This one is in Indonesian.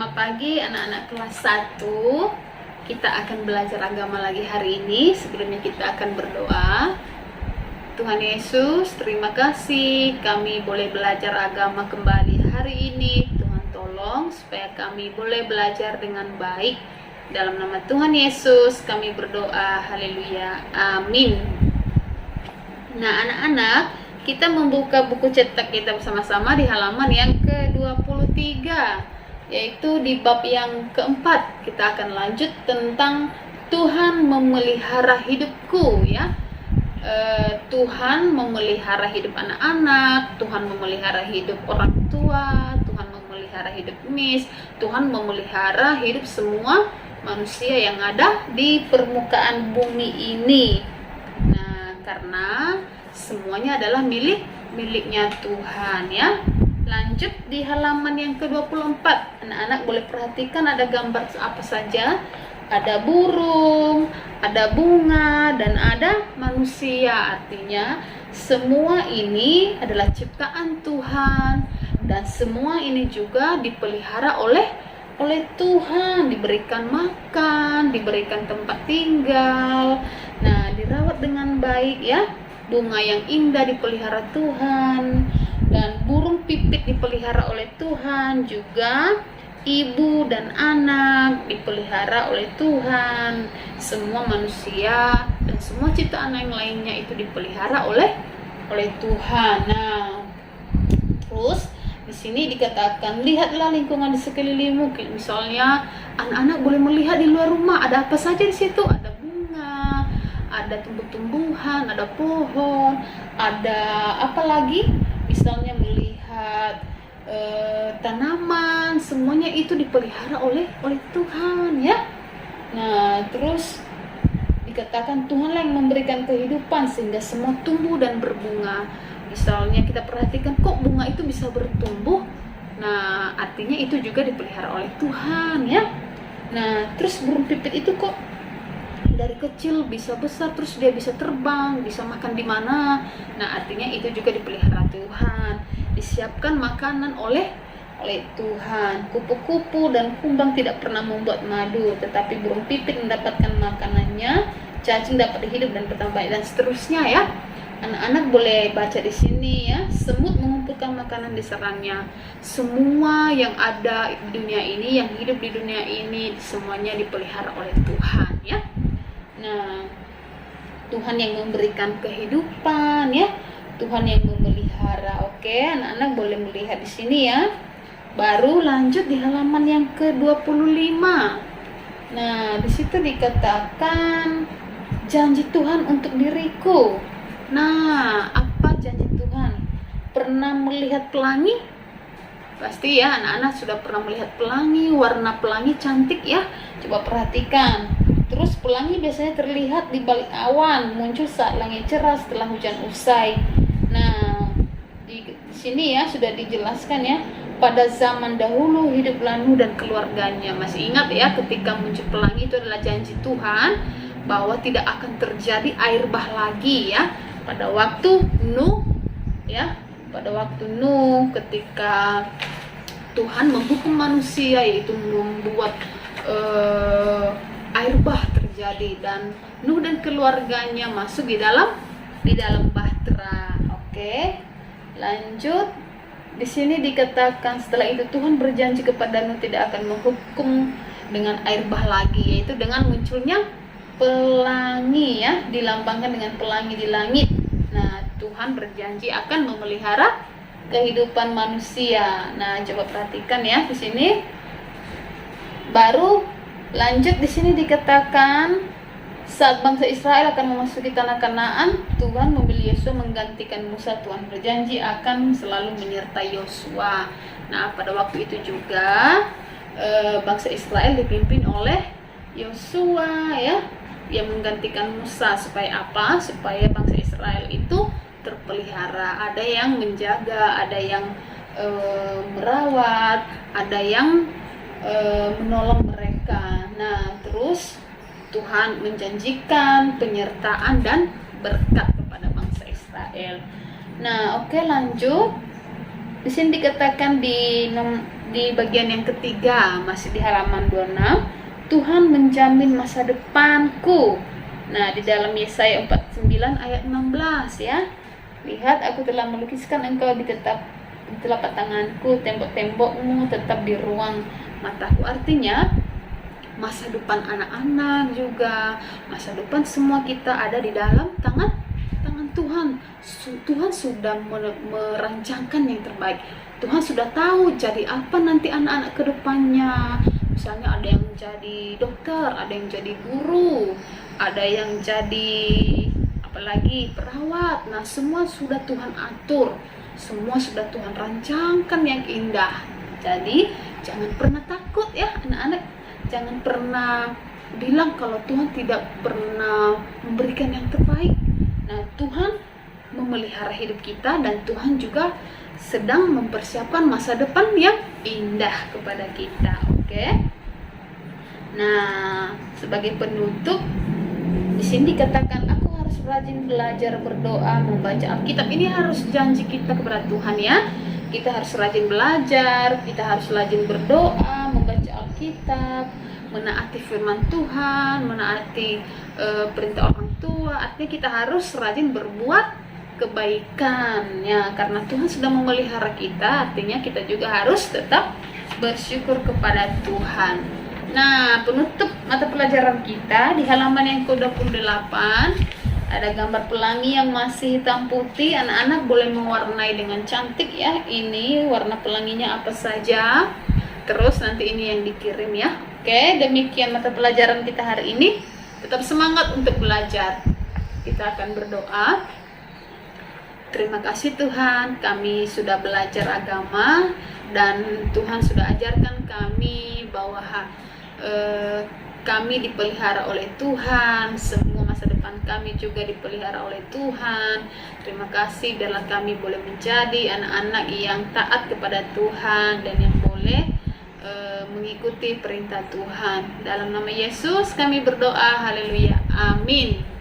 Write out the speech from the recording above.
Selamat pagi anak-anak kelas 1. Kita akan belajar agama lagi hari ini. Sebelumnya kita akan berdoa. Tuhan Yesus, terima kasih kami boleh belajar agama kembali hari ini. Tuhan tolong supaya kami boleh belajar dengan baik. Dalam nama Tuhan Yesus kami berdoa. Haleluya. Amin. Nah anak-anak, kita membuka buku cetak kita bersama-sama di halaman yang ke-23, yaitu di bab yang keempat. Kita akan lanjut tentang Tuhan memelihara hidupku, ya. Tuhan memelihara hidup anak-anak, Tuhan memelihara hidup orang tua, Tuhan memelihara hidup Miss, Tuhan memelihara hidup semua manusia yang ada di permukaan bumi ini. Nah, karena semuanya adalah miliknya Tuhan, ya. Lanjut di halaman yang ke-24. Anak-anak boleh perhatikan ada gambar apa saja. Ada burung, ada bunga, dan ada manusia. Artinya semua ini adalah ciptaan Tuhan, dan semua ini juga dipelihara oleh Tuhan, diberikan makan, diberikan tempat tinggal. Nah, dirawat dengan baik, ya. Bunga yang indah dipelihara Tuhan, dan burung pipit dipelihara oleh Tuhan juga. Ibu dan anak dipelihara oleh Tuhan. Semua manusia dan semua ciptaan yang lainnya itu dipelihara oleh Tuhan. Nah, terus di sini dikatakan, lihatlah lingkungan di sekelilingmu. Misalnya anak-anak boleh melihat di luar rumah ada apa saja di situ. Ada bunga, ada tumbuh-tumbuhan, ada pohon, ada apa lagi? Misalnya melihat tanaman, semuanya itu dipelihara oleh Tuhan, ya. Nah, terus dikatakan Tuhanlah yang memberikan kehidupan sehingga semua tumbuh dan berbunga. Misalnya kita perhatikan, kok bunga itu bisa bertumbuh? Nah, artinya itu juga dipelihara oleh Tuhan, ya. Nah, terus burung pipit itu kok dari kecil bisa besar, terus dia bisa terbang, bisa makan di mana? Nah, artinya itu juga dipelihara Tuhan. Disiapkan makanan oleh Tuhan. Kupu-kupu dan kumbang tidak pernah membuat madu, tetapi burung pipit mendapatkan makanannya. Cacing dapat hidup dan bertambah baik, dan seterusnya, ya. Anak-anak boleh baca di sini, ya. Semut mengumpulkan makanan di sarangnya. Semua yang ada di dunia ini, yang hidup di dunia ini, semuanya dipelihara oleh Tuhan, ya. Nah, Tuhan yang memberikan kehidupan, ya. Tuhan yang memelihara. Oke, anak-anak boleh melihat di sini, ya. Baru lanjut di halaman yang ke-25. Nah, di situ dikatakan janji Tuhan untuk diriku. Nah, apa janji Tuhan? Pernah melihat pelangi? Pasti, ya, anak-anak sudah pernah melihat pelangi. Warna pelangi cantik, ya. Coba perhatikan. Terus pelangi biasanya terlihat di balik awan, muncul saat langit cerah setelah hujan usai. Nah, di sini, ya, sudah dijelaskan, ya. Pada zaman dahulu hiduplah Nuh dan keluarganya. Masih ingat, ya, ketika muncul pelangi itu adalah janji Tuhan bahwa tidak akan terjadi air bah lagi, ya. Pada waktu Nuh, ya, ketika Tuhan menghukum manusia, yaitu membuat air bah terjadi, dan Nuh dan keluarganya masuk di dalam bahtera. Oke, lanjut. Di sini dikatakan setelah itu Tuhan berjanji kepada Nuh tidak akan menghukum dengan air bah lagi, yaitu dengan munculnya pelangi, ya, dilambangkan dengan pelangi di langit. Nah, Tuhan berjanji akan memelihara kehidupan manusia. Nah, coba perhatikan, ya, di sini. Baru lanjut di sini dikatakan saat bangsa Israel akan memasuki tanah Kanaan, Tuhan memilih Yosua menggantikan Musa. Tuhan berjanji akan selalu menyertai Yosua. Nah, pada waktu itu juga bangsa Israel dipimpin oleh Yosua, ya, yang menggantikan Musa. Supaya apa? Supaya bangsa Israel itu terpelihara. Ada yang menjaga, ada yang merawat, ada yang menolong mereka. Nah, terus Tuhan menjanjikan penyertaan dan berkat kepada bangsa Israel. Nah, oke, lanjut. Di sini dikatakan di bagian yang ketiga, masih di halaman 26, Tuhan menjamin masa depanku. Nah, di dalam Yesaya 49 ayat 16 ya. Lihat, aku telah melukiskan engkau di telapak tanganku, tembok-tembokmu tetap di ruang mataku. Artinya, masa depan anak-anak juga, masa depan semua kita ada di dalam tangan Tuhan. Tuhan sudah merancangkan yang terbaik. Tuhan sudah tahu jadi apa nanti anak-anak ke depannya. Misalnya ada yang jadi dokter, ada yang jadi guru, ada yang jadi apalagi perawat. Nah, semua sudah Tuhan atur, semua sudah Tuhan rancangkan yang indah. Jadi jangan pernah takut ya anak-anak, jangan pernah bilang kalau Tuhan tidak pernah memberikan yang terbaik. Nah, Tuhan memelihara hidup kita dan Tuhan juga sedang mempersiapkan masa depan yang indah kepada kita. Oke? Nah, sebagai penutup di sini dikatakan aku harus rajin belajar berdoa, membaca Alkitab. Ini harus janji kita kepada Tuhan ya. Kita harus rajin belajar, kita harus rajin berdoa, membaca Alkitab, menaati firman Tuhan, menaati perintah orang tua. Artinya kita harus rajin berbuat kebaikan ya, karena Tuhan sudah memelihara kita. Artinya kita juga harus tetap bersyukur kepada Tuhan. Nah, penutup mata pelajaran kita di halaman yang ke-28 ada gambar pelangi yang masih hitam putih. Anak-anak boleh mewarnai dengan cantik ya. Ini warna pelanginya apa saja, terus nanti ini yang dikirim ya. Oke, demikian mata pelajaran kita hari ini. Tetap semangat untuk belajar. Kita akan berdoa. Terima kasih Tuhan, kami sudah belajar agama dan Tuhan sudah ajarkan kami bahwa kami dipelihara oleh Tuhan. Semua masa depan kami juga dipelihara oleh Tuhan. Terima kasih biarlah kami boleh menjadi anak-anak yang taat kepada Tuhan dan yang boleh mengikuti perintah Tuhan. Dalam nama Yesus kami berdoa, haleluya, amin.